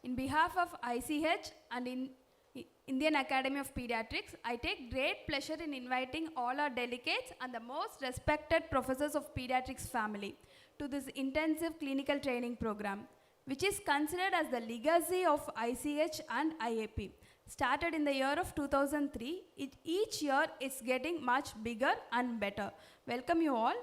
In behalf of ICH and in Indian Academy of Pediatrics, I take great pleasure in inviting all our delegates and the most respected professors of pediatrics family to this intensive clinical training program, which is considered as the legacy of ICH and IAP. Started in the year of 2003, each year is getting much bigger and better. Welcome you all.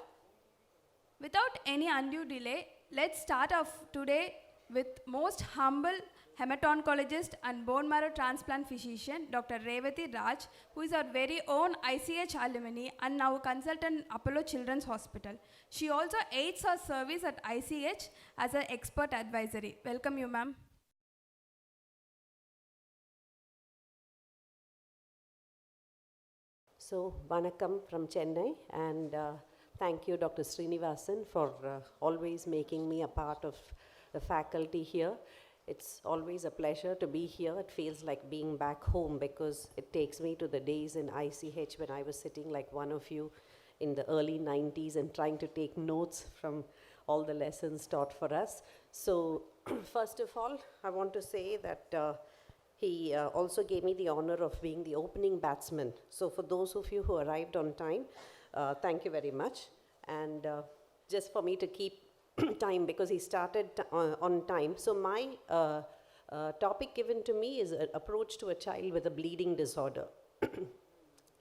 Without any undue delay, let's start off today with most humble hemato-oncologist and bone marrow transplant physician, Dr. Revathi Raj, who is our very own ICH alumni and now consultant Apollo Children's Hospital. She also aids her service at ICH as an expert advisory. Welcome you, ma'am. So, Vanakkam from Chennai, and thank you, Dr. Srinivasan, for always making me a part of the faculty here. It's always a pleasure to be here. It feels like being back home because it takes me to the days in ICH when I was sitting like one of you in the early 90s and trying to take notes from all the lessons taught for us. So, first of all, I want to say that he also gave me the honor of being the opening batsman. So for those of you who arrived on time, thank you very much. And just for me to keep time, because he started on time. So my topic given to me is an approach to a child with a bleeding disorder.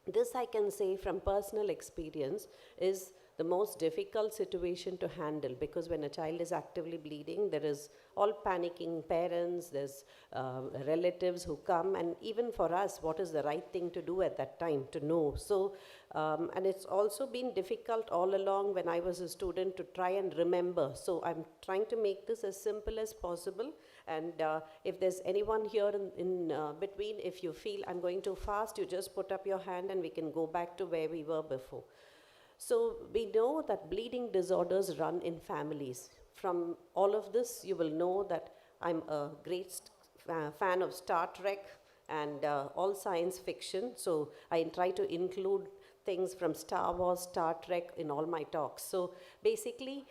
This I can say from personal experience is the most difficult situation to handle, because when a child is actively bleeding, there is all panicking parents, there's relatives who come, and even for us, what is the right thing to do at that time to know. So, and it's also been difficult all along when I was a student to try and remember. So I'm trying to make this as simple as possible. And if there's anyone here in between, if you feel I'm going too fast, you just put up your hand and we can go back to where we were before. So we know that bleeding disorders run in families. From all of this, you will know that I'm a great fan of Star Trek and all science fiction. So I try to include things from Star Wars, Star Trek in all my talks. So basically,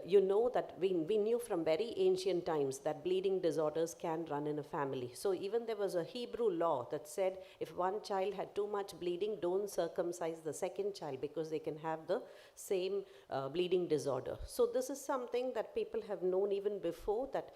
you know that we knew from very ancient times that bleeding disorders can run in a family. So even there was a Hebrew law that said if one child had too much bleeding, don't circumcise the second child because they can have the same bleeding disorder. So this is something that people have known even before, that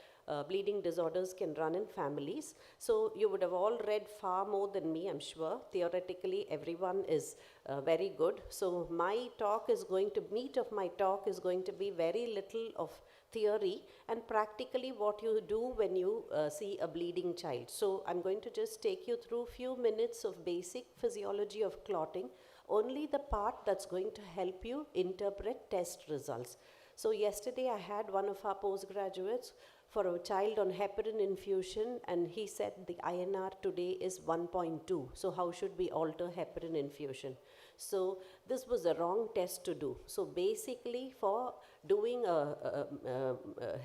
bleeding disorders can run in families. So you would have all read far more than me, I'm sure. Theoretically, everyone is very good. So my talk is going to, meat of my talk is going to be very little of theory and practically what you do when you see a bleeding child. So I'm going to just take you through a few minutes of basic physiology of clotting, only the part that's going to help you interpret test results. So yesterday I had one of our postgraduates for a child on heparin infusion, and he said the INR today is 1.2. So how should we alter heparin infusion? So this was a wrong test to do. So basically for doing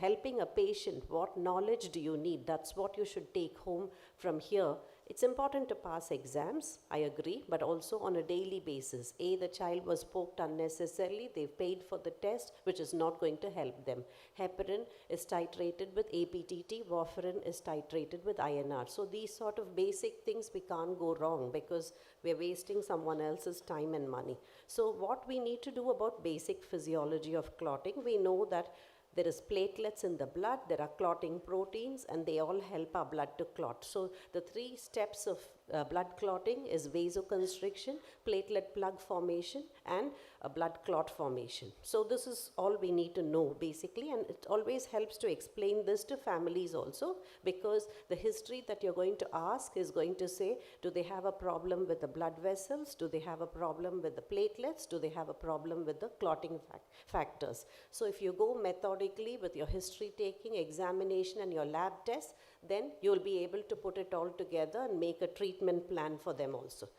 helping a patient, what knowledge do you need? That's what you should take home from here. It's important to pass exams, I agree, but also on a daily basis. The child was poked unnecessarily, they've paid for the test, which is not going to help them. Heparin is titrated with APTT, warfarin is titrated with INR. So these sort of basic things we can't go wrong because we're wasting someone else's time and money. So what we need to do about basic physiology of clotting, we know that there is platelets in the blood, there are clotting proteins, and they all help our blood to clot. So the three steps of blood clotting is vasoconstriction, platelet plug formation, and a blood clot formation. So this is all we need to know basically, and it always helps to explain this to families also, because the history that you're going to ask is going to say, do they have a problem with the blood vessels? Do they have a problem with the platelets? Do they have a problem with the clotting factors? So if you go methodically with your history taking, examination, and your lab tests, then you'll be able to put it all together and make a treatment plan for them also.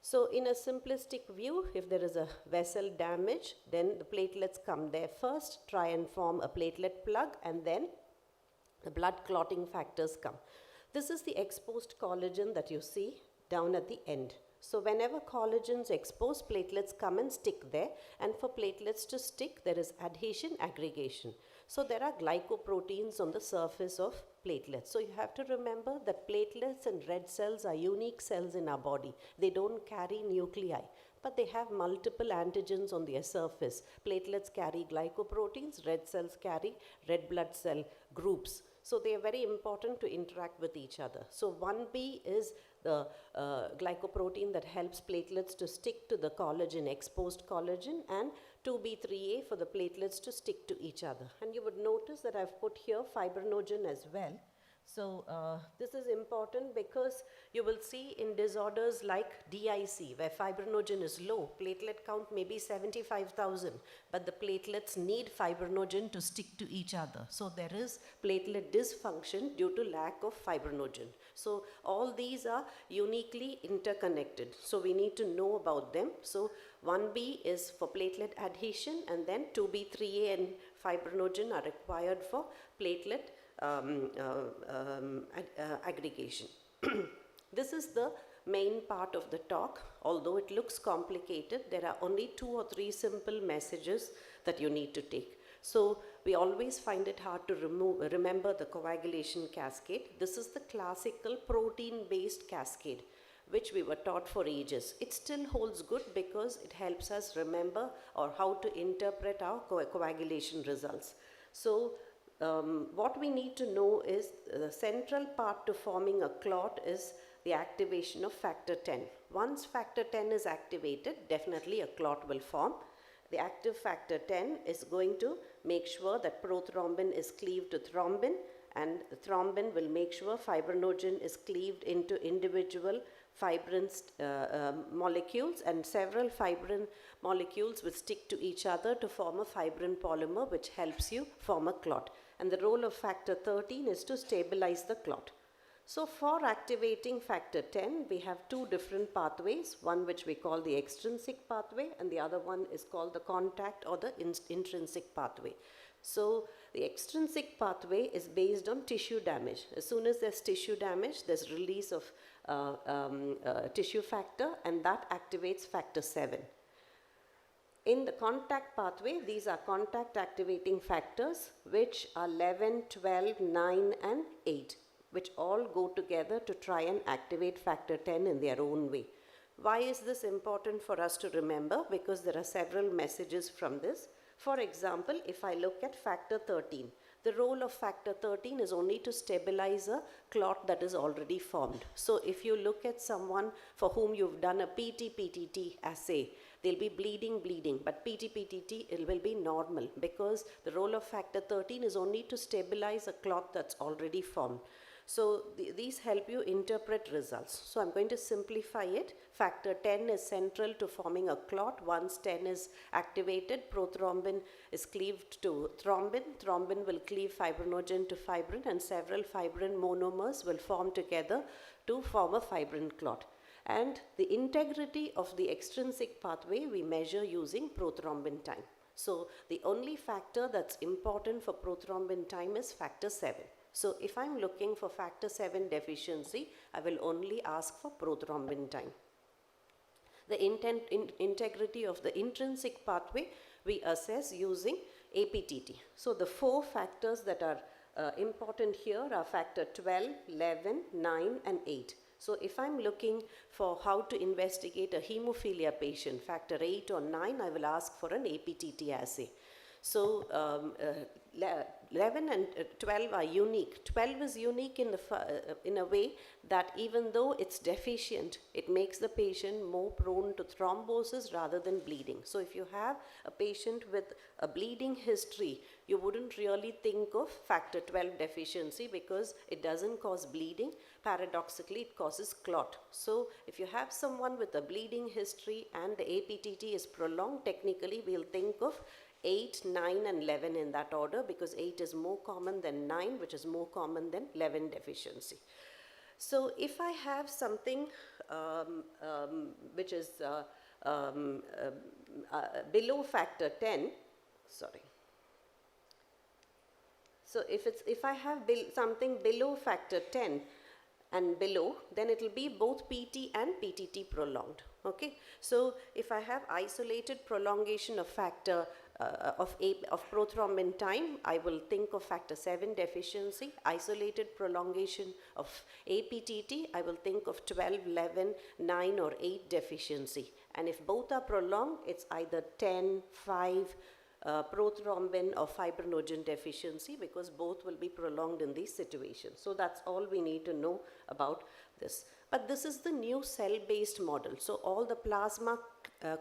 So in a simplistic view, if there is a vessel damage, then the platelets come there first, try and form a platelet plug, and then the blood clotting factors come. This is the exposed collagen that you see down at the end. So whenever collagen is exposed, platelets come and stick there, and for platelets to stick, there is adhesion, aggregation. So there are glycoproteins on the surface of platelets. So you have to remember that platelets and red cells are unique cells in our body. They don't carry nuclei, but they have multiple antigens on their surface. Platelets carry glycoproteins, red cells carry red blood cell groups. So they are very important to interact with each other. So 1B is the glycoprotein that helps platelets to stick to the collagen, exposed collagen, and 2B3A for the platelets to stick to each other. And you would notice that I've put here fibrinogen as well. So this is important because you will see in disorders like DIC, where fibrinogen is low, platelet count may be 75,000, but the platelets need fibrinogen to stick to each other. So there is platelet dysfunction due to lack of fibrinogen. So all these are uniquely interconnected. So we need to know about them. So 1B is for platelet adhesion, and then 2B3A and fibrinogen are required for platelet aggregation. This is the main part of the talk. Although it looks complicated, there are only 2 or 3 simple messages that you need to take. So we always find it hard to remember the coagulation cascade. This is the classical protein-based cascade, which we were taught for ages. It still holds good because it helps us remember or how to interpret our coagulation results. So what we need to know is the central part to forming a clot is the activation of factor 10. Once factor 10 is activated, definitely a clot will form. The active factor 10 is going to make sure that prothrombin is cleaved to thrombin, and the thrombin will make sure fibrinogen is cleaved into individual fibrin molecules, and several fibrin molecules will stick to each other to form a fibrin polymer, which helps you form a clot. And the role of factor 13 is to stabilize the clot. So for activating factor 10, we have 2 different pathways, one which we call the extrinsic pathway, and the other one is called the contact or the intrinsic pathway. So the extrinsic pathway is based on tissue damage. As soon as there's tissue damage, there's release of tissue factor, and that activates factor 7. In the contact pathway, these are contact activating factors, which are 11, 12, 9, and 8, which all go together to try and activate factor 10 in their own way. Why is this important for us to remember? Because there are several messages from this. For example, if I look at factor 13, the role of factor 13 is only to stabilize a clot that is already formed. So if you look at someone for whom you've done a PT-PTT assay, they'll be bleeding, but PT-PTT it will be normal, because the role of factor 13 is only to stabilize a clot that's already formed. So these help you interpret results. So I'm going to simplify it. Factor 10 is central to forming a clot. Once 10 is activated, prothrombin is cleaved to thrombin. Thrombin will cleave fibrinogen to fibrin, and several fibrin monomers will form together to form a fibrin clot. And the integrity of the extrinsic pathway we measure using prothrombin time. So the only factor that's important for prothrombin time is factor 7. So if I'm looking for factor 7 deficiency, I will only ask for prothrombin time. The integrity of the intrinsic pathway we assess using APTT. So the 4 factors that are important here are factor 12, 11, 9, and 8. So if I'm looking for how to investigate a hemophilia patient, factor 8 or 9, I will ask for an APTT assay. So 11 and 12 are unique. 12 is unique in a way that even though it's deficient, it makes the patient more prone to thrombosis rather than bleeding. So if you have a patient with a bleeding history, you wouldn't really think of factor 12 deficiency because it doesn't cause bleeding. Paradoxically, it causes clot. So if you have someone with a bleeding history and the APTT is prolonged, technically we'll think of 8, 9, and 11 in that order, because 8 is more common than 9, which is more common than 11 deficiency. So if I have something which is below factor 10, sorry. So if I have something below factor 10 and below, then it will be both PT and PTT prolonged. Okay, so if I have isolated prolongation of factor of prothrombin time, I will think of factor 7 deficiency. Isolated prolongation of APTT, I will think of 12, 11, 9 or 8 deficiency. And if both are prolonged, it's either 10, 5, prothrombin or fibrinogen deficiency, because both will be prolonged in these situations. So that's all we need to know about this. But this is the new cell-based model. So all the plasma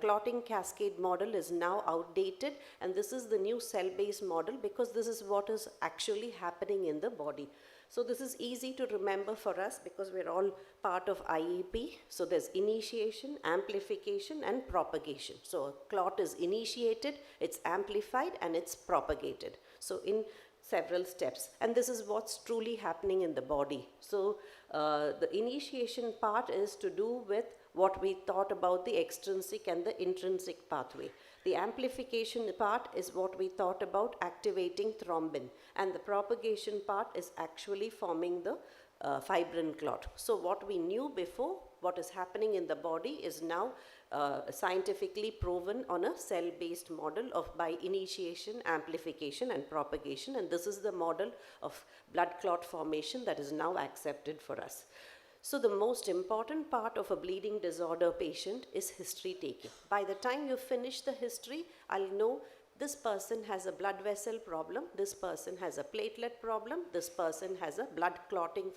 clotting cascade model is now outdated, and this is the new cell-based model, because this is what is actually happening in the body. So this is easy to remember for us because we're all part of IEP. So there's initiation, amplification and propagation. So a clot is initiated, it's amplified and it's propagated. So in several steps, and this is what's truly happening in the body. So the initiation part is to do with what we thought about the extrinsic and the intrinsic pathway. The amplification part is what we thought about activating thrombin, and the propagation part is actually forming the fibrin clot. So what we knew before, what is happening in the body, is now scientifically proven on a cell-based model of by initiation, amplification and propagation, and this is the model of blood clot formation that is now accepted for us. So the most important part of a bleeding disorder patient is history taking. By the time you finish the history, I'll know this person has a blood vessel problem, this person has a platelet problem, this person has a blood clotting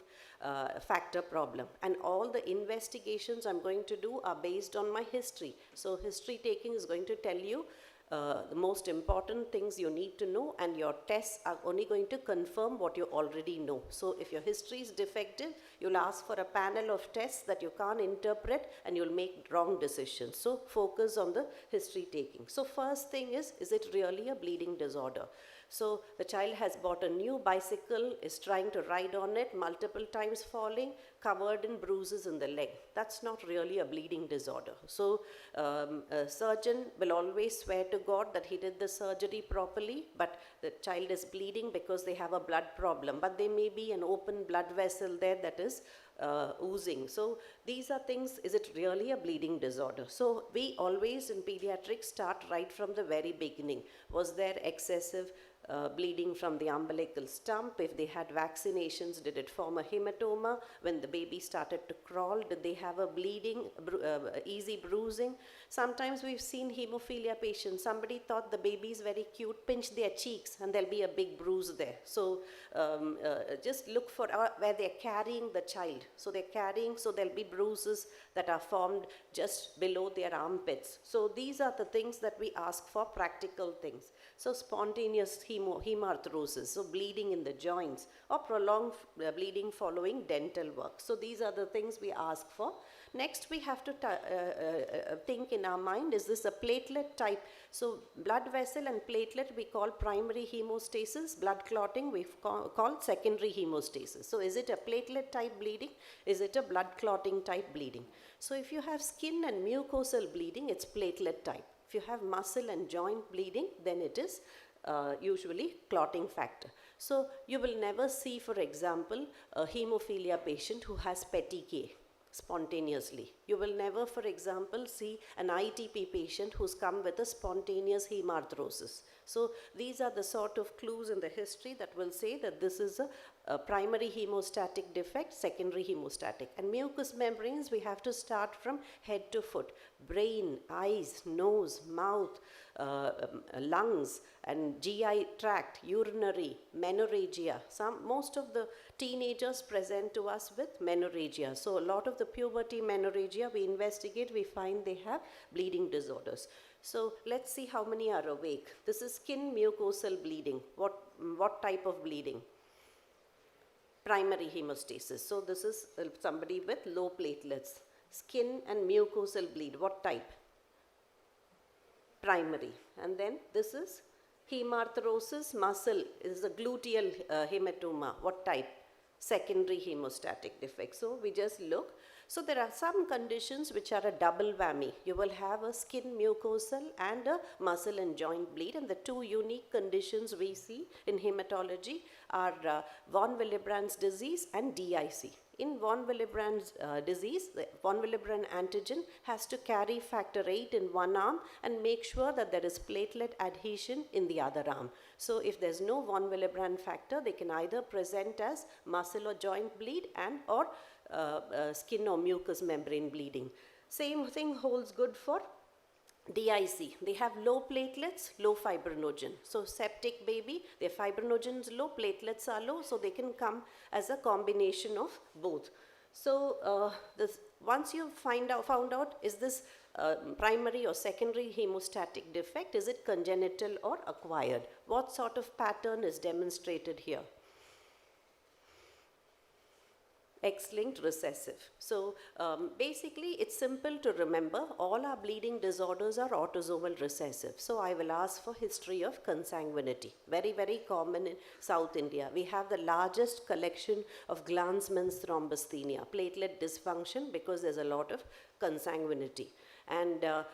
factor problem. And all the investigations I'm going to do are based on my history. So history taking is going to tell you the most important things you need to know, and your tests are only going to confirm what you already know. So if your history is defective, you'll ask for a panel of tests that you can't interpret and you'll make wrong decisions. So focus on the history taking. So first thing is it really a bleeding disorder? So the child has bought a new bicycle, is trying to ride on it, multiple times falling, covered in bruises in the leg. That's not really a bleeding disorder. So a surgeon will always swear to God that he did the surgery properly, but the child is bleeding because they have a blood problem. But there may be an open blood vessel there that is oozing. So these are things, is it really a bleeding disorder? So we always in pediatrics start right from the very beginning. Was there excessive bleeding from the umbilical stump? If they had vaccinations, did it form a hematoma? When the baby started to crawl, did they have a bleeding, easy bruising? Sometimes we've seen hemophilia patients, somebody thought the baby is very cute, pinch their cheeks and there'll be a big bruise there. So just look for where they're carrying the child. So they're carrying, so there'll be bruises that are formed just below their armpits. So these are the things that we ask for, practical things. So spontaneous hemarthrosis, so bleeding in the joints, or prolonged bleeding following dental work. So these are the things we ask for. Next, we have to think in our mind, is this a platelet type? So blood vessel and platelet we call primary hemostasis, blood clotting we've called secondary hemostasis. So is it a platelet type bleeding? Is it a blood clotting type bleeding? So if you have skin and mucosal bleeding, it's platelet type. If you have muscle and joint bleeding, then it is usually clotting factor. So you will never see, for example, a hemophilia patient who has petechiae spontaneously. You will never, for example, see an ITP patient who's come with a spontaneous hemarthrosis. So these are the sort of clues in the history that will say that this is a primary hemostatic defect, secondary hemostatic. And mucous membranes, we have to start from head to foot. Brain, eyes, nose, mouth, lungs, and GI tract, urinary, menorrhagia. Most of the teenagers present to us with menorrhagia. So a lot of the puberty menorrhagia we investigate, we find they have bleeding disorders. So let's see how many are awake. This is skin mucosal bleeding. What type of bleeding? Primary hemostasis. So this is somebody with low platelets. Skin and mucosal bleed. What type? Primary. And then this is hemarthrosis, muscle, is a gluteal hematoma. What type? Secondary hemostatic defect. So we just look. So there are some conditions which are a double whammy. You will have a skin mucosal and a muscle and joint bleed, and the two unique conditions we see in hematology are von Willebrand's disease and DIC. In von Willebrand's disease, the von Willebrand antigen has to carry factor 8 in one arm and make sure that there is platelet adhesion in the other arm. So if there's no von Willebrand factor, they can either present as muscle or joint bleed and or skin or mucous membrane bleeding. Same thing holds good for DIC. They have low platelets, low fibrinogen. So septic baby, their fibrinogen is low, platelets are low, so they can come as a combination of both. So once you found out is this primary or secondary hemostatic defect, is it congenital or acquired? What sort of pattern is demonstrated here? X-linked recessive. So basically it's simple to remember, all our bleeding disorders are autosomal recessive. So I will ask for history of consanguinity. Very, very common in South India. We have the largest collection of Glanzmann's thrombasthenia, platelet dysfunction, because there's a lot of consanguinity. And the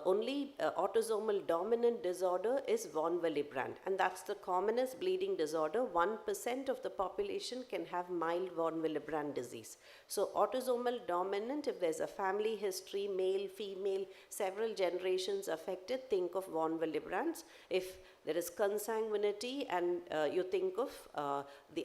only autosomal dominant disorder is von Willebrand, and that's the commonest bleeding disorder. 1% of the population can have mild von Willebrand disease. So autosomal dominant, if there's a family history, male, female, several generations affected, think of von Willebrand's. If there is consanguinity and you think of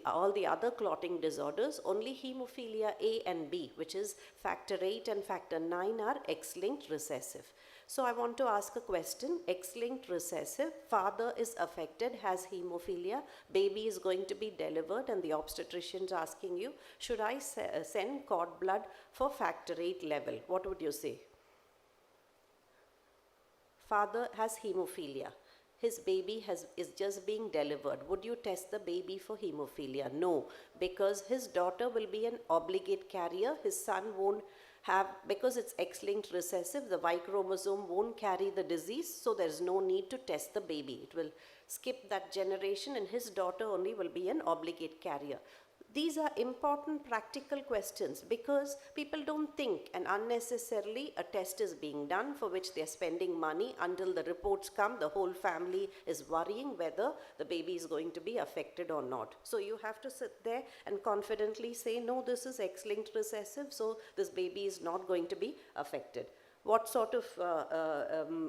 all the other clotting disorders, only hemophilia A and B, which is factor 8 and factor 9, are X-linked recessive. So I want to ask a question. X-linked recessive, father is affected, has hemophilia, baby is going to be delivered, and the obstetrician is asking you, should I send cord blood for factor 8 level? What would you say? Father has hemophilia. His baby is just being delivered. Would you test the baby for hemophilia? No, because his daughter will be an obligate carrier. His son won't have, because it's X-linked recessive, the Y chromosome won't carry the disease, so there's no need to test the baby. It will skip that generation and his daughter only will be an obligate carrier. These are important practical questions because people don't think, and unnecessarily a test is being done for which they're spending money. Until the reports come, the whole family is worrying whether the baby is going to be affected or not. So you have to sit there and confidently say, no, this is X-linked recessive, so this baby is not going to be affected. What sort of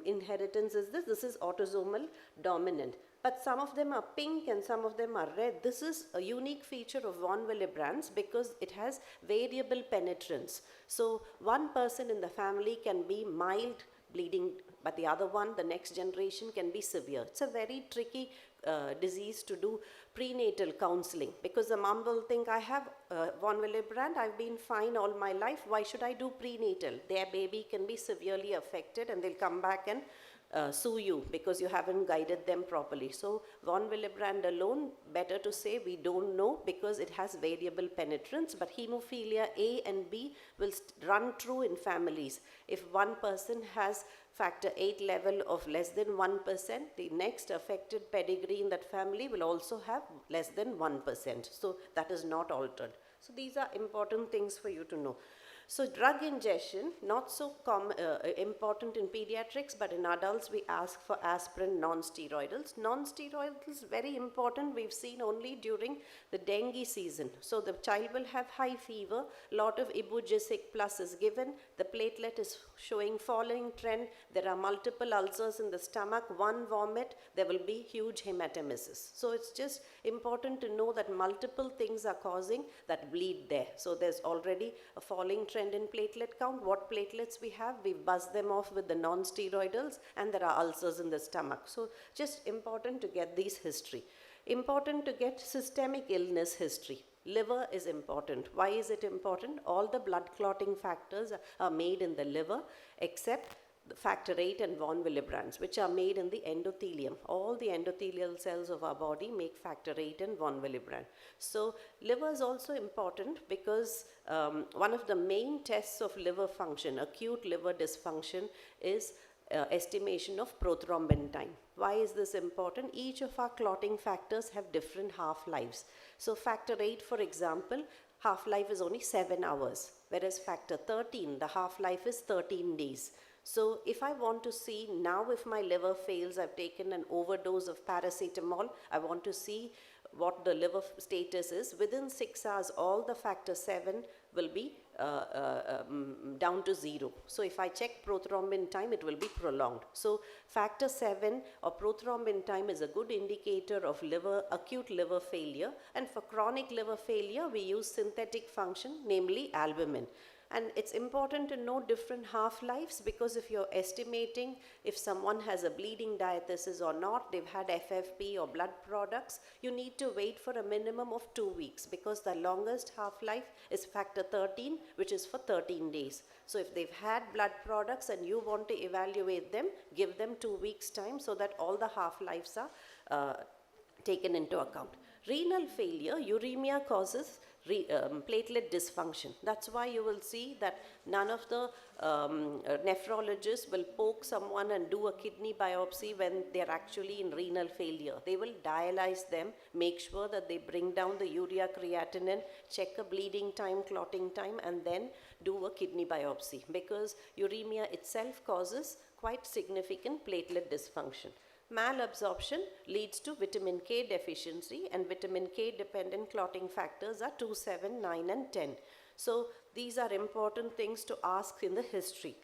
inheritance is this? This is autosomal dominant. But some of them are pink and some of them are red. This is a unique feature of von Willebrand's because it has variable penetrance. So one person in the family can be mild bleeding, but the other one, the next generation, can be severe. It's a very tricky disease to do prenatal counseling because the mom will think, I have von Willebrand, I've been fine all my life, why should I do prenatal? Their baby can be severely affected and they'll come back and sue you because you haven't guided them properly. So von Willebrand alone, better to say we don't know because it has variable penetrance, but hemophilia A and B will run true in families. If one person has factor 8 level of less than 1%, the next affected pedigree in that family will also have less than 1%. So that is not altered. So these are important things for you to know. So drug ingestion, not so important in pediatrics, but in adults we ask for aspirin, non-steroidals. Non-steroidals, very important, we've seen only during the dengue season. So the child will have high fever, lot of ibugesic plus is given, the platelet is showing falling trend, there are multiple ulcers in the stomach, one vomit, there will be huge hematemesis. So it's just important to know that multiple things are causing that bleed there. So there's already a falling trend in platelet count. What platelets we have, we buzz them off with the non-steroidals, and there are ulcers in the stomach. So just important to get these history. Important to get systemic illness history. Liver is important. Why is it important? All the blood clotting factors are made in the liver except the factor 8 and von Willebrand's, which are made in the endothelium. All the endothelial cells of our body make factor 8 and von Willebrand. So liver is also important because one of the main tests of liver function, acute liver dysfunction, is estimation of prothrombin time. Why is this important? Each of our clotting factors have different half-lives. So factor 8, for example, half-life is only 7 hours, whereas factor 13, the half-life is 13 days. So if I want to see now if my liver fails, I've taken an overdose of paracetamol, I want to see what what the liver status is, within 6 hours, all the factor 7 will be down to 0. So if I check prothrombin time, it will be prolonged. So factor 7 or prothrombin time is a good indicator of acute liver failure. And for chronic liver failure, we use synthetic function, namely albumin. And it's important to know different half-lives, because if you're estimating if someone has a bleeding diathesis or not, they've had FFP or blood products, you need to wait for a minimum of 2 weeks, because the longest half-life is factor 13, which is for 13 days. So if they've had blood products and you want to evaluate them, give them 2 weeks time so that all the half-lives are taken into account. Renal failure, uremia causes platelet dysfunction. That's why you will see that none of the nephrologists will poke someone and do a kidney biopsy when they're actually in renal failure. They will dialyze them, make sure that they bring down the urea creatinine, check a bleeding time, clotting time, and then do a kidney biopsy, because uremia itself causes quite significant platelet dysfunction. Malabsorption leads to vitamin K deficiency, and vitamin K dependent clotting factors are 2, 7, 9 and 10. So these are important things to ask in the history.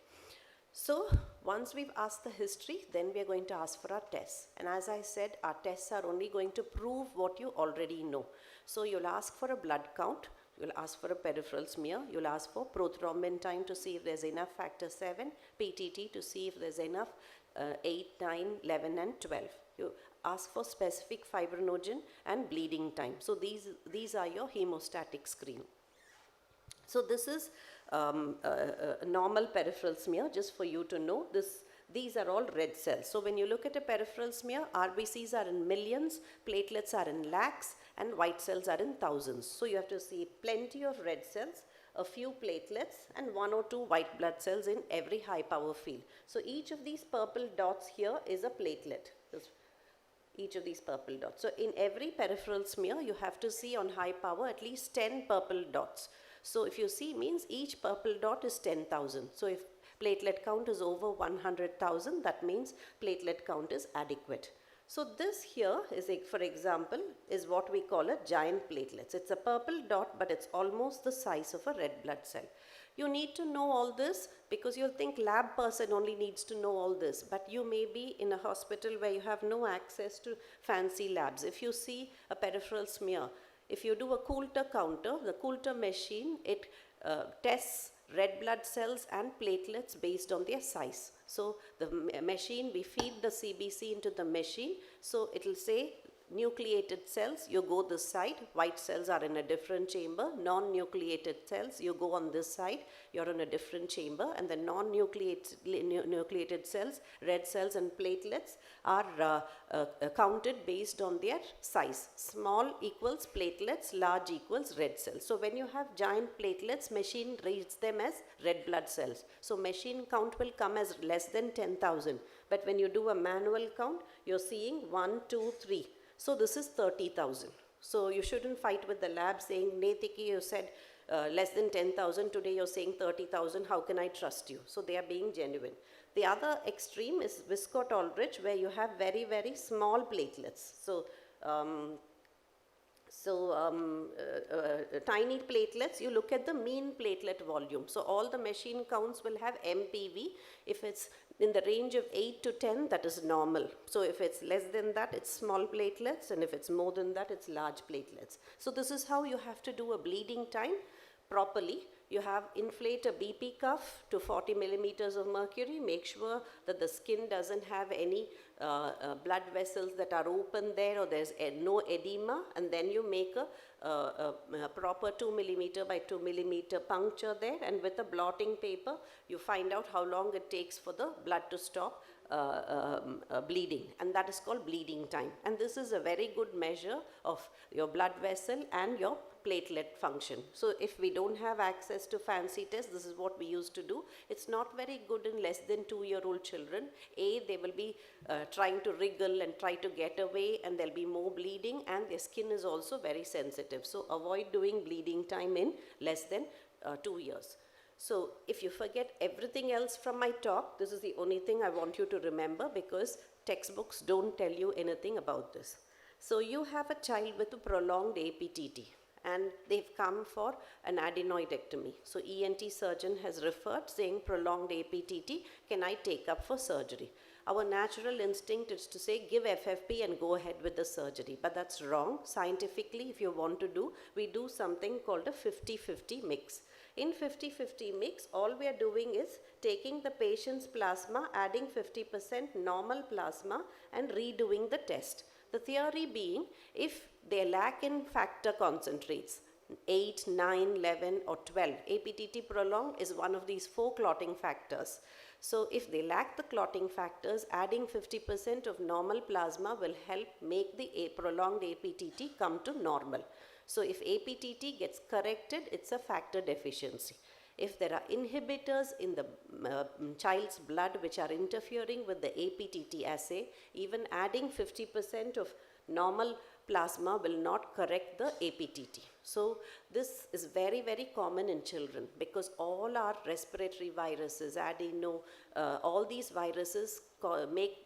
So once we've asked the history, then we are going to ask for our tests. And as I said, our tests are only going to prove what you already know. So you'll ask for a blood count, you'll ask for a peripheral smear, you'll ask for prothrombin time to see if there's enough factor 7, PTT to see if there's enough 8, 9, 11 and 12. You ask for specific fibrinogen and bleeding time. So these are your hemostatic screen. So this is a normal peripheral smear, just for you to know. These are all red cells. So when you look at a peripheral smear, RBCs are in millions, platelets are in lakhs, and white cells are in thousands. So you have to see plenty of red cells, a few platelets, and 1 or 2 white blood cells in every high power field. So each of these purple dots here is a platelet. Each of these purple dots. So in every peripheral smear, you have to see on high power at least 10 purple dots. So if you see, means each purple dot is 10,000. So if platelet count is over 100,000, that means platelet count is adequate. So this here is, for example, is what we call a giant platelets. It's a purple dot, but it's almost the size of a red blood cell. You need to know all this, because you'll think lab person only needs to know all this, but you may be in a hospital where you have no access to fancy labs. If you see a peripheral smear, if you do a Coulter counter, the Coulter machine, it tests red blood cells and platelets based on their size. So the machine, we feed the CBC into the machine, so it will say nucleated cells, you go this side, white cells are in a different chamber, non-nucleated cells, you go on this side, you're in a different chamber, and the non-nucleated cells, red cells and platelets are counted based on their size. Small equals platelets, large equals red cells. So when you have giant platelets, machine reads them as red blood cells. So machine count will come as less than 10,000. But when you do a manual count, you're seeing 1, 2, 3. So this is 30,000. So you shouldn't fight with the lab saying, Netiki, you said less than 10,000, today you're saying 30,000, how can I trust you? So they are being genuine. The other extreme is viscotolrich, where you have very, very small platelets. So tiny platelets, you look at the mean platelet volume. So all the machine counts will have MPV. If it's in the range of 8 to 10, that is normal. So if it's less than that, it's small platelets, and if it's more than that, it's large platelets. So this is how you have to do a bleeding time properly. You have inflate a BP cuff to 40 millimeters of mercury. Make sure that the skin doesn't have any blood vessels that are open there, or there's no edema, and then you make a proper 2 millimeter by 2 millimeter puncture there, and with a blotting paper you find out how long it takes for the blood to stop bleeding, and that is called bleeding time. And this is a very good measure of your blood vessel and your platelet function. So if we don't have access to fancy tests, this is what we used to do. It's not very good in less than 2-year-old children. They will be trying to wriggle and try to get away, and there'll be more bleeding, and their skin is also very sensitive. So avoid doing bleeding time in less than 2 years. So if you forget everything else from my talk, this is the only thing I want you to remember, because textbooks don't tell you anything about this. So you have a child with a prolonged APTT and they've come for an adenoidectomy. So ENT surgeon has referred saying prolonged APTT, can I take up for surgery? Our natural instinct is to say give FFP and go ahead with the surgery, but that's wrong. Scientifically, if you want to do, we do something called a 50-50 mix. In 50-50 mix, all we are doing is taking the patient's plasma, adding 50% normal plasma and redoing the test. The theory being, if they lack in factor concentrates, 8, 9, 11 or 12, APTT prolonged is one of these 4 clotting factors. So if they lack the clotting factors, adding 50% of normal plasma will help make the prolonged APTT come to normal. So if APTT gets corrected, it's a factor deficiency. If there are inhibitors in the child's blood which are interfering with the APTT assay, even adding 50% of normal plasma will not correct the APTT. So this is very, very common in children because all our respiratory viruses, adeno, all these viruses make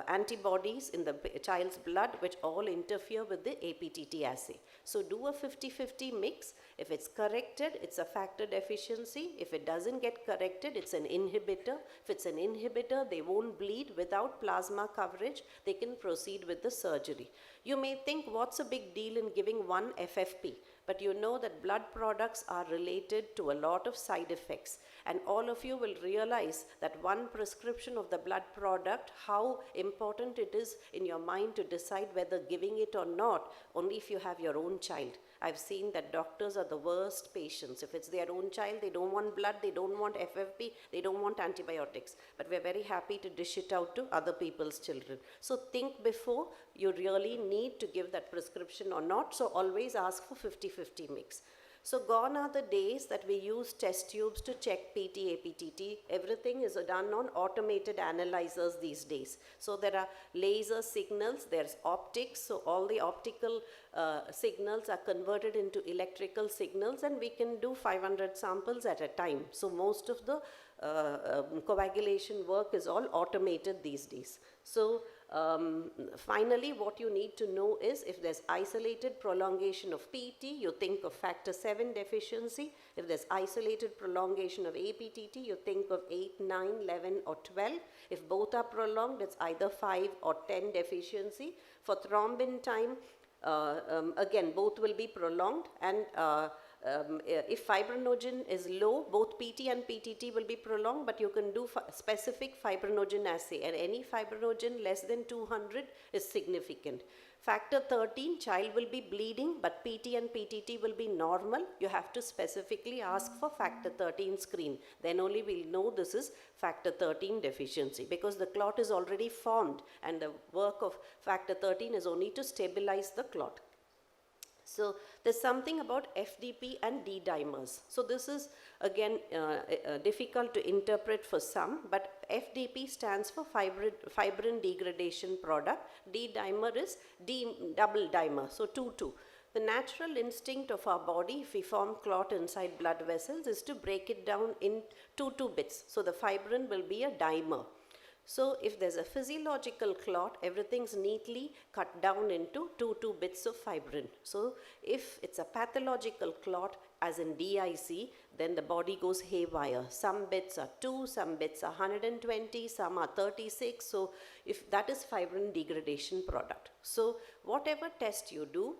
antibodies in the child's blood which all interfere with the APTT assay. So do a 50-50 mix. If it's corrected, it's a factor deficiency. If it doesn't get corrected, it's an inhibitor. If it's an inhibitor, they won't bleed. Without plasma coverage, they can proceed with the surgery. You may think, what's a big deal in giving one FFP? But you know that blood products are related to a lot of side effects. And all of you will realize that one prescription of the blood product, how important it is in your mind to decide whether giving it or not, only if you have your own child. I've seen that doctors are the worst patients. If it's their own child, they don't want blood, they don't want FFP, they don't want antibiotics. But we're very happy to dish it out to other people's children. So think before you really need to give that prescription or not. So always ask for 50-50 mix. So gone are the days that we use test tubes to check PT, APTT. Everything is done on automated analyzers these days. So there are laser signals, there's optics, so all the optical signals are converted into electrical signals and we can do 500 samples at a time. So most of the coagulation work is all automated these days. So finally, what you need to know is if there's isolated prolongation of PT, you think of factor 7 deficiency. If there's isolated prolongation of APTT, you think of 8, 9, 11 or 12. If both are prolonged, it's either 5 or 10 deficiency. For thrombin time, again, both will be prolonged and if fibrinogen is low, both PT and PTT will be prolonged, but you can do specific fibrinogen assay and any fibrinogen less than 200 is significant. Factor 13, child will be bleeding, but PT and PTT will be normal. You have to specifically ask for factor 13 screen. Then only we'll know this is factor 13 deficiency because the clot is already formed and the work of factor 13 is only to stabilize the clot. So there's something about FDP and D-dimers. So this is again difficult to interpret for some, but FDP stands for fibrin degradation product. D-dimer is double dimer, so 2-2. The natural instinct of our body, if we form clot inside blood vessels, is to break it down in 2 bits. So the fibrin will be a dimer. So if there's a physiological clot, everything's neatly cut down into 2 bits of fibrin. So if it's a pathological clot, as in DIC, then the body goes haywire. Some bits are 2, some bits are 120, some are 36. So if that is fibrin degradation product. So whatever test you do,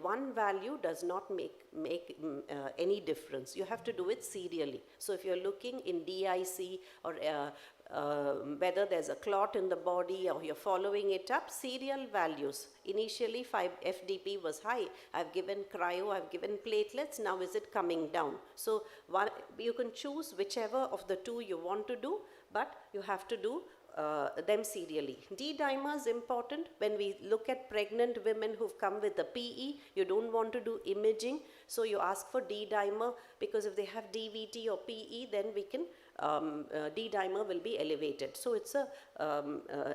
one value does not make any difference. You have to do it serially. So if you're looking in DIC or whether there's a clot in the body or you're following it up, serial values. Initially FDP was high. I've given cryo, I've given platelets, now is it coming down? So you can choose whichever of the 2 you want to do, but you have to do them serially. D-dimer is important. When we look at pregnant women who've come with a PE, you don't want to do imaging, so you ask for D-dimer because if they have DVT or PE, then we can D-dimer will be elevated. So it's a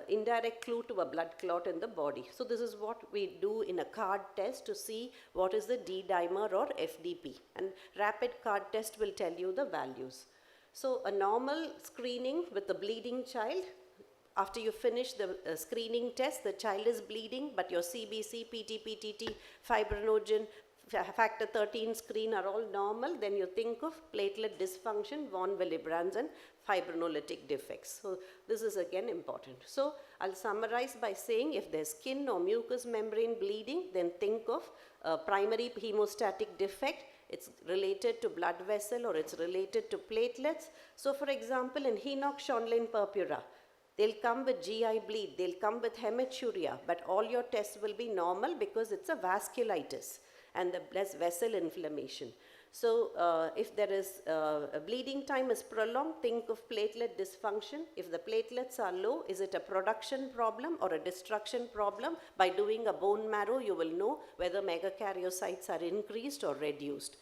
indirect clue to a blood clot in the body. So this is what we do in a card test to see what is the D-dimer or FDP. And rapid card test will tell you the values. So a normal screening with the bleeding child, after you finish the screening test, the child is bleeding, but your CBC, PT, PTT, fibrinogen, factor 13 screen are all normal, then you think of platelet dysfunction, von Willebrand's and fibrinolytic defects. So this is again important. So I'll summarize by saying if there's skin or mucous membrane bleeding, then think of primary hemostatic defect. It's related to blood vessel or it's related to platelets. So for example, in Henoch-Schönlein purpura, they'll come with GI bleed, they'll come with hematuria, but all your tests will be normal because it's a vasculitis and there's vessel inflammation. So if there is a bleeding time is prolonged, think of platelet dysfunction. If the platelets are low, is it a production problem or a destruction problem? By doing a bone marrow, you will know whether megakaryocytes are increased or reduced.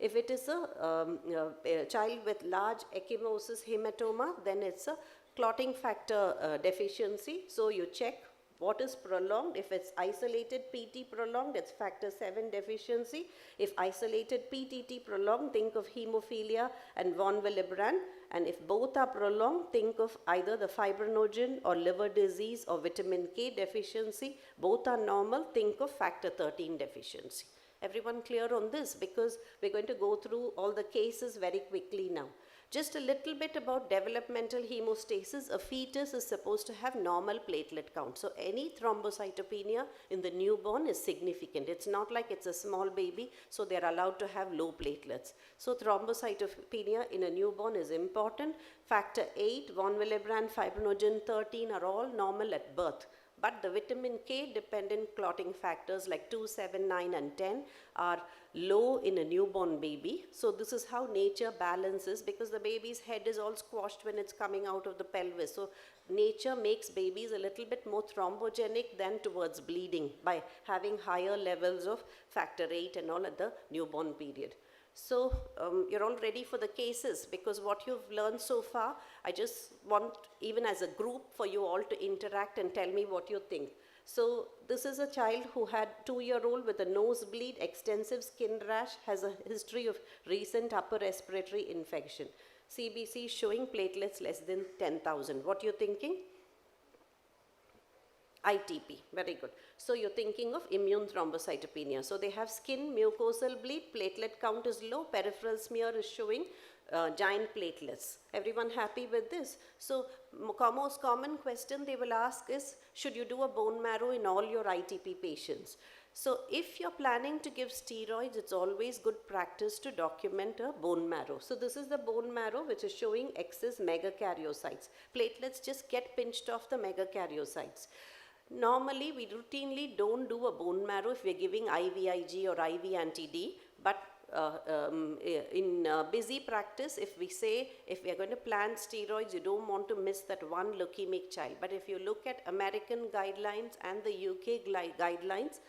If it is a child with large ecchymosis hematoma, then it's a clotting factor deficiency. So you check what is prolonged. If it's isolated PT prolonged, it's factor 7 deficiency. If isolated PTT prolonged, think of hemophilia and von Willebrand. And if both are prolonged, think of either the fibrinogen or liver disease or vitamin K deficiency. Both are normal, think of factor 13 deficiency. Everyone clear on this? Because we're going to go through all the cases very quickly now. Just a little bit about developmental hemostasis. A fetus is supposed to have normal platelet count. So any thrombocytopenia in the newborn is significant. It's not like it's a small baby, so they're allowed to have low platelets. So thrombocytopenia in a newborn is important. Factor 8, von Willebrand, fibrinogen 13 are all normal at birth. But the vitamin K dependent clotting factors like 2, 7, 9 and 10 are low in a newborn baby. So this is how nature balances, because the baby's head is all squashed when it's coming out of the pelvis. So nature makes babies a little bit more thrombogenic than towards bleeding by having higher levels of factor 8 and all at the newborn period. So you're all ready for the cases, because what you've learned so far, I just want, even as a group, for you all to interact and tell me what you think. So this is a child who had 2-year-old with a nosebleed, extensive skin rash, has a history of recent upper respiratory infection. CBC showing platelets less than 10,000. What are you thinking? ITP, very good. So you're thinking of immune thrombocytopenia. So they have skin, mucosal bleed, platelet count is low, peripheral smear is showing giant platelets. Everyone happy with this? So most common question they will ask is, should you do a bone marrow in all your ITP patients? So if you're planning to give steroids, it's always good practice to document a bone marrow. So this is the bone marrow which is showing excess megakaryocytes. Platelets just get pinched off the megakaryocytes. Normally, we routinely don't do a bone marrow if we're giving IVIG or IV anti-D, but in busy practice, if we say, if we are going to plan steroids, you don't want to miss that one leukemic child. But if you look at American guidelines and the UK guidelines,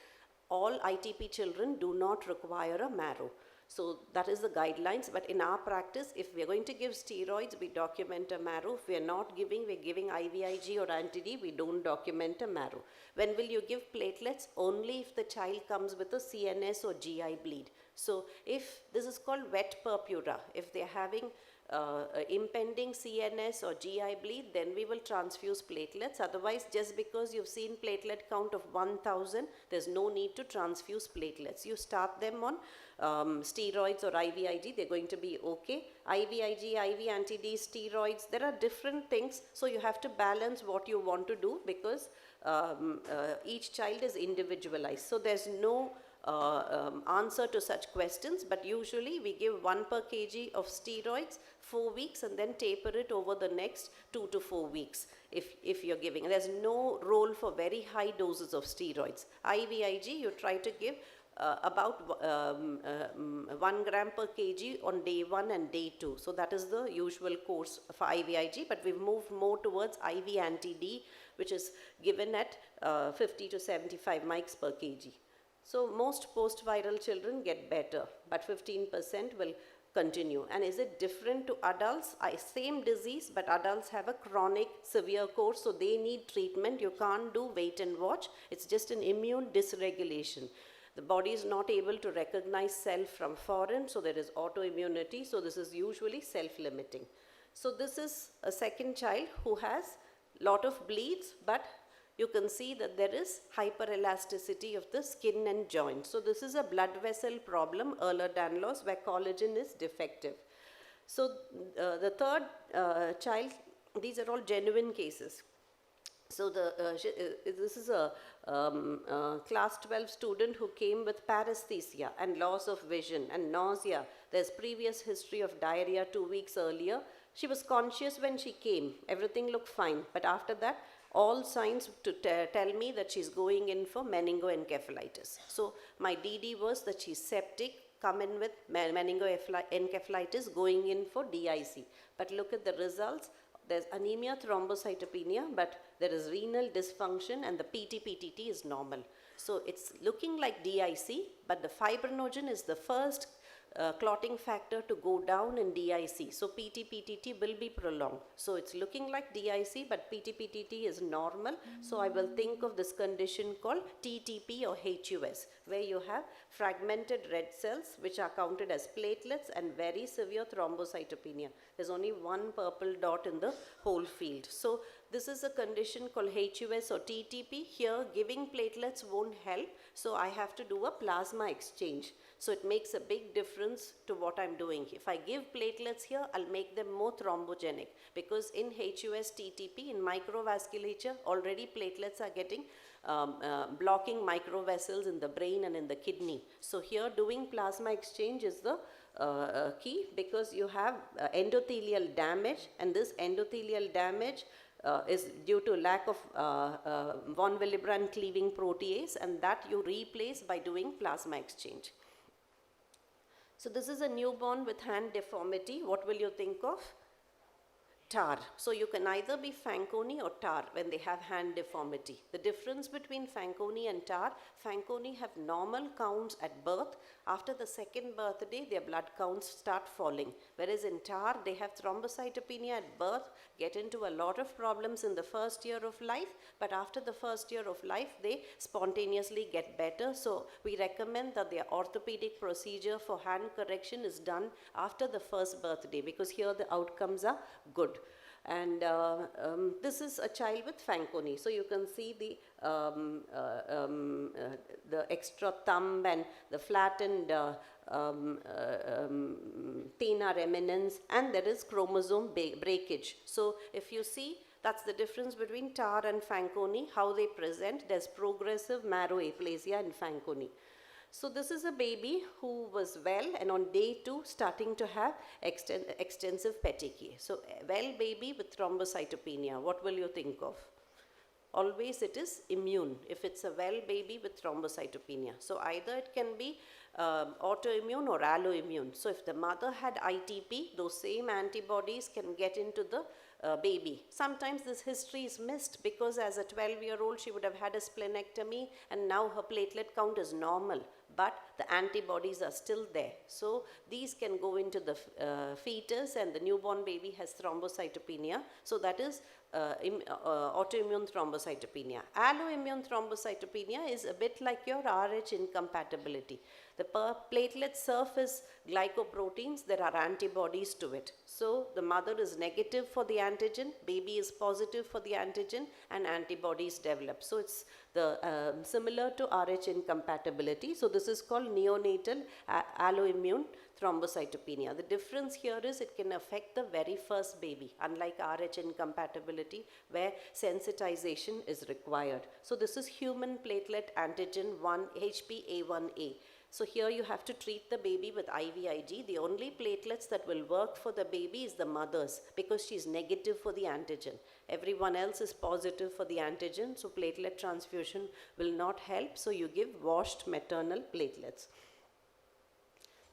all ITP children do not require a marrow. So that is the guidelines, but in our practice, if we are going to give steroids, we document a marrow. If we are not giving, we're giving IVIG or anti-D, we don't document a marrow. When will you give platelets? Only if the child comes with a CNS or GI bleed. So if this is called wet purpura, if they're having impending CNS or GI bleed, then we will transfuse platelets. Otherwise, just because you've seen platelet count of 1,000, there's no need to transfuse platelets. You start them on steroids or IVIG, they're going to be okay. IVIG, IV anti-D, steroids, there are different things. So you have to balance what you want to do, because each child is individualized. So there's no answer to such questions, but usually we give 1 per kg of steroids 4 weeks and then taper it over the next 2 to 4 weeks if you're giving. There's no role for very high doses of steroids. IVIG, you try to give about 1 gram per kg on day 1 and day 2. So that is the usual course for IVIG, but we've moved more towards IV anti-D, which is given at 50 to 75 mics per kg. So most post-viral children get better, but 15% will continue. And is it different to adults? Same disease, but adults have a chronic severe course, so they need treatment. You can't do wait and watch. It's just an immune dysregulation. The body is not able to recognize self from foreign, so there is autoimmunity. So this is usually self-limiting. So this is a second child who has lot of bleeds, but you can see that there is hyperelasticity of the skin and joint. So this is a blood vessel problem, Ehlers-Danlos, where collagen is defective. So the third child, these are all genuine cases. So this is a class 12 student who came with paresthesia and loss of vision and nausea. There's previous history of diarrhea 2 weeks earlier. She was conscious when she came. Everything looked fine. But after that, all signs to tell me that she's going in for meningoencephalitis. So my DD was that she's septic, come in with meningoencephalitis, going in for DIC. But look at the results. There's anemia, thrombocytopenia, but there is renal dysfunction and the PT-PTT is normal. So it's looking like DIC, but the fibrinogen is the first clotting factor to go down in DIC. So PT-PTT will be prolonged. So it's looking like DIC, but PT-PTT is normal. So I will think of this condition called TTP or HUS, where you have fragmented red cells, which are counted as platelets, and very severe thrombocytopenia. There's only one purple dot in the whole field. So this is a condition called HUS or TTP. Here, giving platelets won't help. So I have to do a plasma exchange. So it makes a big difference to what I'm doing. If I give platelets here, I'll make them more thrombogenic, because in HUS TTP, in microvasculature, already platelets are getting blocking microvessels in the brain and in the kidney. So here doing plasma exchange is the key, because you have endothelial damage, and this endothelial damage is due to lack of von Willebrand cleaving protease, and that you replace by doing plasma exchange. So this is a newborn with hand deformity. What will you think of? TAR. So you can either be Fanconi or TAR when they have hand deformity. The difference between Fanconi and TAR, Fanconi have normal counts at birth. After the second birthday, their blood counts start falling. Whereas in TAR, they have thrombocytopenia at birth, get into a lot of problems in the first year of life, but after the first year of life, they spontaneously get better. So we recommend that their orthopedic procedure for hand correction is done after the first birthday, because here the outcomes are good. And this is a child with Fanconi. So you can see the extra thumb and the flattened thenar eminence, and there is chromosome breakage. So if you see, that's the difference between TAR and Fanconi, how they present. There's progressive marrow aplasia in Fanconi. So this is a baby who was well, and on day 2 starting to have extensive petechiae. So well baby with thrombocytopenia, what will you think of? Always it is immune if it's a well baby with thrombocytopenia. So either it can be autoimmune or alloimmune. So if the mother had ITP, those same antibodies can get into the baby. Sometimes this history is missed, because as a 12-year-old she would have had a splenectomy and now her platelet count is normal, but the antibodies are still there. So these can go into the fetus, and the newborn baby has thrombocytopenia. So that is autoimmune thrombocytopenia. Alloimmune thrombocytopenia is a bit like your Rh incompatibility. The platelet surface glycoproteins, there are antibodies to it. So the mother is negative for the antigen, baby is positive for the antigen, and antibodies develop. So it's the similar to Rh incompatibility. So this is called neonatal alloimmune thrombocytopenia. The difference here is it can affect the very first baby, unlike Rh incompatibility, where sensitization is required. So this is human platelet antigen 1 HPA1A. So here you have to treat the baby with IVIG. The only platelets that will work for the baby is the mother's, because she's negative for the antigen. Everyone else is positive for the antigen, so platelet transfusion will not help. So you give washed maternal platelets.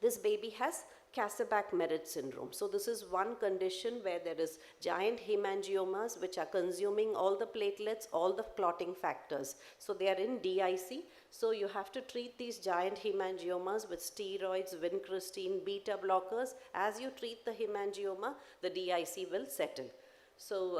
This baby has Kasabach-Merritt syndrome. So this is one condition where there is giant hemangiomas which are consuming all the platelets, all the clotting factors. So they are in DIC. So you have to treat these giant hemangiomas with steroids, vincristine, beta blockers. As you treat the hemangioma, the DIC will settle. So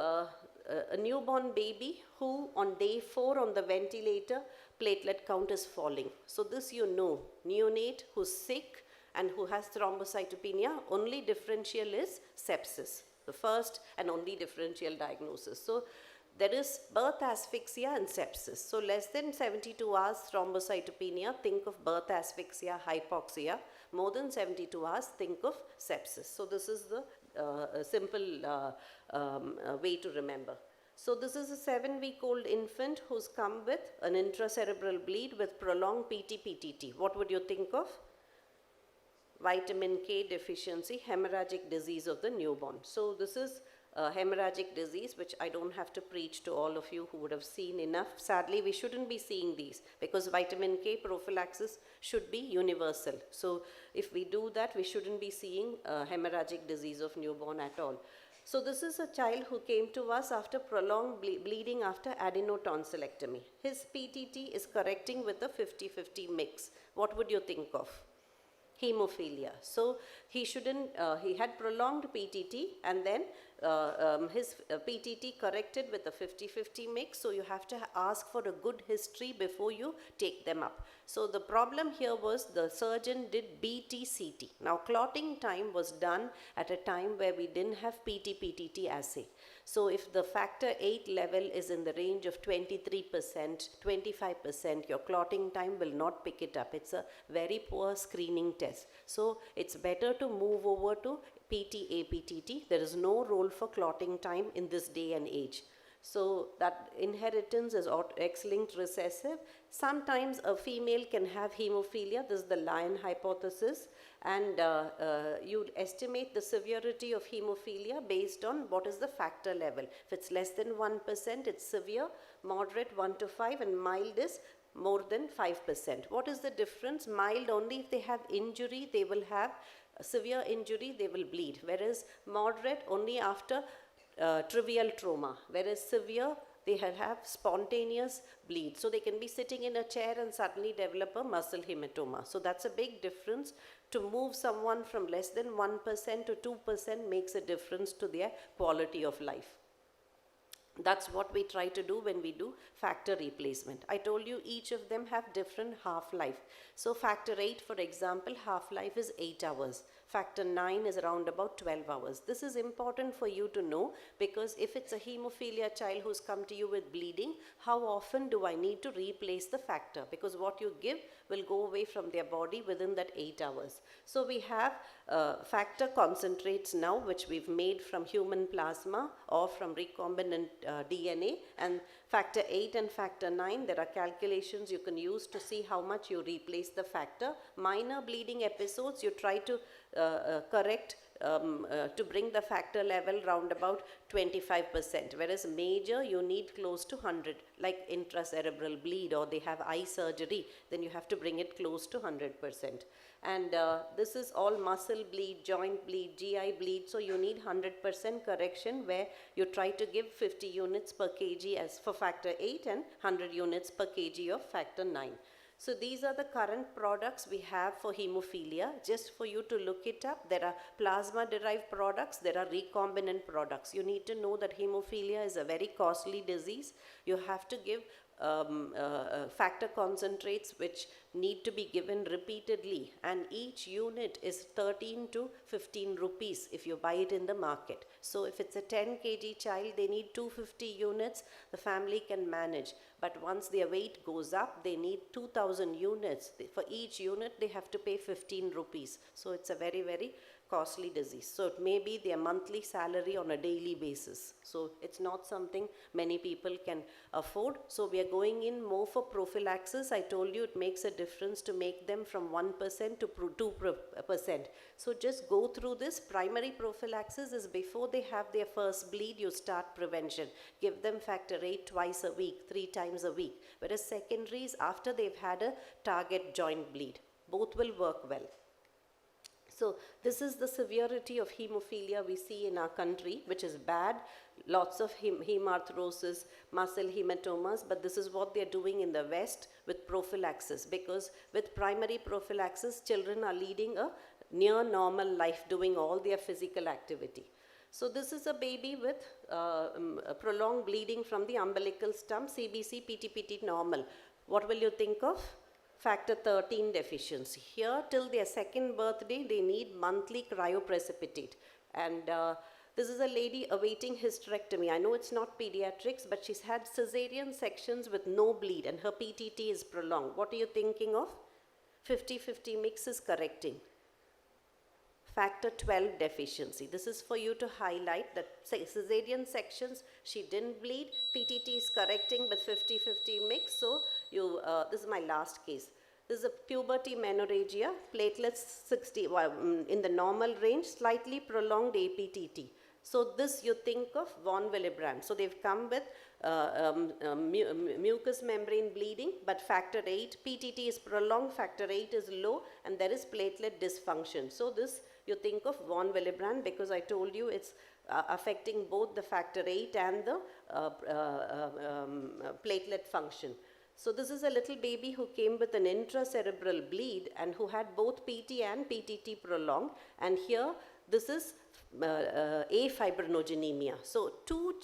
a newborn baby who on day 4 on the ventilator, platelet count is falling. So this you know, neonate who's sick and who has thrombocytopenia, only differential is sepsis, the first and only differential diagnosis. So There is birth asphyxia and sepsis. So less than 72 hours thrombocytopenia, think of birth asphyxia, hypoxia. More than 72 hours, think of sepsis. So this is the simple way to remember. So this is a 7-week-old infant who's come with an intracerebral bleed with prolonged PT-PTT. What would you think of? Vitamin K deficiency, hemorrhagic disease of the newborn. So this is hemorrhagic disease, which I don't have to preach to all of you who would have seen enough. Sadly, we shouldn't be seeing these because vitamin K prophylaxis should be universal. So if we do that, we shouldn't be seeing hemorrhagic disease of newborn at all. So this is a child who came to us after prolonged bleeding after adenotonsillectomy. His PTT is correcting with a 50-50 mix. What would you think of? Hemophilia. So he shouldn't, he had prolonged PTT and then his PTT corrected with a 50-50 mix. So you have to ask for a good history before you take them up. So the problem here was the surgeon did BT-CT. Now clotting time was done at a time where we didn't have PT-PTT assay. So if the factor 8 level is in the range of 23%, 25%, your clotting time will not pick it up. It's a very poor screening test. So it's better to move over to PT-APTT. There is no role for clotting time in this day and age. So that inheritance is X-linked recessive. Sometimes a female can have hemophilia. This is the Lion hypothesis. And you estimate the severity of hemophilia based on what is the factor level. If it's less than 1%, it's severe, moderate 1 to 5, and mild is more than 5%. What is the difference? Mild only if they have injury, they will have severe injury, they will bleed. Whereas moderate only after trivial trauma, whereas severe, they have spontaneous bleed. So they can be sitting in a chair and suddenly develop a muscle hematoma. So that's a big difference. To move someone from less than 1% to 2% makes a difference to their quality of life. That's what we try to do when we do factor replacement. I told you each of them have different half-life. So factor 8, for example, half-life is 8 hours. Factor 9 is around about 12 hours. This is important for you to know because if it's a hemophilia child who's come to you with bleeding, how often do I need to replace the factor? Because what you give will go away from their body within that 8 hours. So we have factor concentrates now, which we've made from human plasma or from recombinant DNA, and factor 8 and factor 9, there are calculations you can use to see how much you replace the factor. Minor bleeding episodes, you try to correct to bring the factor level round about 25%, whereas major you need close to 100, like intracerebral bleed or they have eye surgery, then you have to bring it close to 100%. And this is all muscle bleed, joint bleed, GI bleed, so you need 100% correction where you try to give 50 units per kg as for factor 8 and 100 units per kg of factor 9. So these are the current products we have for hemophilia. Just for you to look it up, there are plasma-derived products, there are recombinant products. You need to know that hemophilia is a very costly disease. You have to give factor concentrates which need to be given repeatedly, and each unit is 13 to 15 rupees if you buy it in the market. So if it's a 10 kg child, they need 250 units, the family can manage. But once their weight goes up, they need 2000 units. For each unit, they have to pay 15 rupees. So it's a very, very costly disease. So it may be their monthly salary on a daily basis. So it's not something many people can afford. So we are going in more for prophylaxis. I told you it makes a difference to make them from 1% to 2%. So just go through this. Primary prophylaxis is before they have their first bleed, you start prevention. Give them factor 8 twice a week, 3 times a week. Whereas secondary is after they've had a target joint bleed. Both will work well. So this is the severity of hemophilia we see in our country, which is bad. Lots of hemarthrosis, muscle hematomas, but this is what they're doing in the West with prophylaxis, because with primary prophylaxis, children are leading a near normal life, doing all their physical activity. So this is a baby with prolonged bleeding from the umbilical stump, CBC, PT-PT normal. What will you think of? Factor 13 deficiency. Here till their second birthday, they need monthly cryoprecipitate. And This is a lady awaiting hysterectomy. I know it's not pediatrics, but she's had cesarean sections with no bleed and her PTT is prolonged. What are you thinking of? 50-50 mix is correcting. Factor 12 deficiency. This is for you to highlight that cesarean sections, she didn't bleed, PTT is correcting with 50-50 mix. So this is my last case. This is a puberty menorrhagia, platelets 60, in the normal range, slightly prolonged APTT. So this you think of von Willebrand. So they've come with mucous membrane bleeding, but factor 8, PTT is prolonged, factor 8 is low, and there is platelet dysfunction. So this you think of von Willebrand, because I told you it's affecting both the factor 8 and the platelet function. So this is a little baby who came with an intracerebral bleed and who had both PT and PTT prolonged, and here this is afibrinogenemia. So two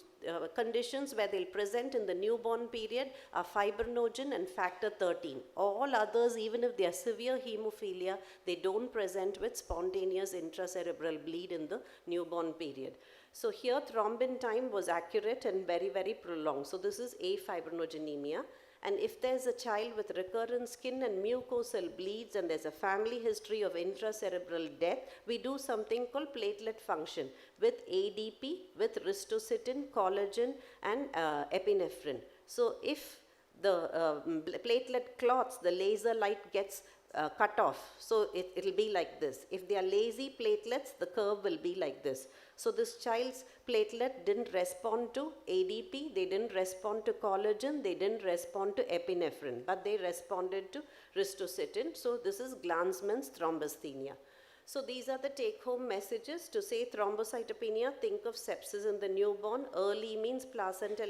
conditions where they'll present in the newborn period are fibrinogen and factor 13. All others, even if they are severe hemophilia, they don't present with spontaneous intracerebral bleed in the newborn period. So here thrombin time was accurate and very, very prolonged. So this is afibrinogenemia. And if there's a child with recurrent skin and mucosal bleeds and there's a family history of intracerebral death, we do something called platelet function with ADP, with ristocetin, collagen, and epinephrine. So if the platelet clots, the laser light gets cut off. So it'll be like this. If they are lazy platelets, the curve will be like this. So this child's platelet didn't respond to ADP, they didn't respond to collagen, they didn't respond to epinephrine, but they responded to ristocetin. So this is Glanzmann's thrombasthenia. So these are the take-home messages. To say thrombocytopenia, think of sepsis in the newborn. Early means placental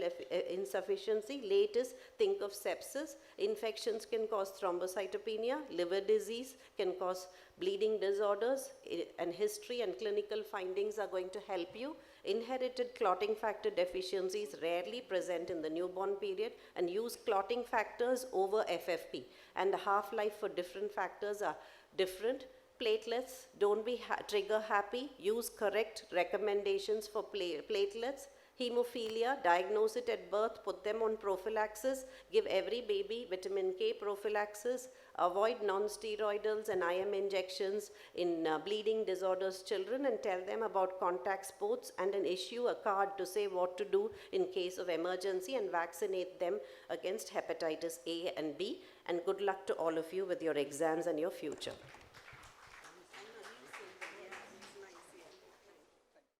insufficiency. Late is think of sepsis. Infections can cause thrombocytopenia. Liver disease can cause bleeding disorders. And history and clinical findings are going to help you. Inherited clotting factor deficiency is rarely present in the newborn period, and use clotting factors over FFP. And the half-life for different factors are different. Platelets, don't be trigger happy, use correct recommendations for platelets. Hemophilia, diagnose it at birth, put them on prophylaxis, give every baby vitamin K prophylaxis, avoid non-steroidals and IM injections in bleeding disorders children, and tell them about contact sports, and issue a card to say what to do in case of emergency, and vaccinate them against hepatitis A and B. And good luck to all of you with your exams and your future.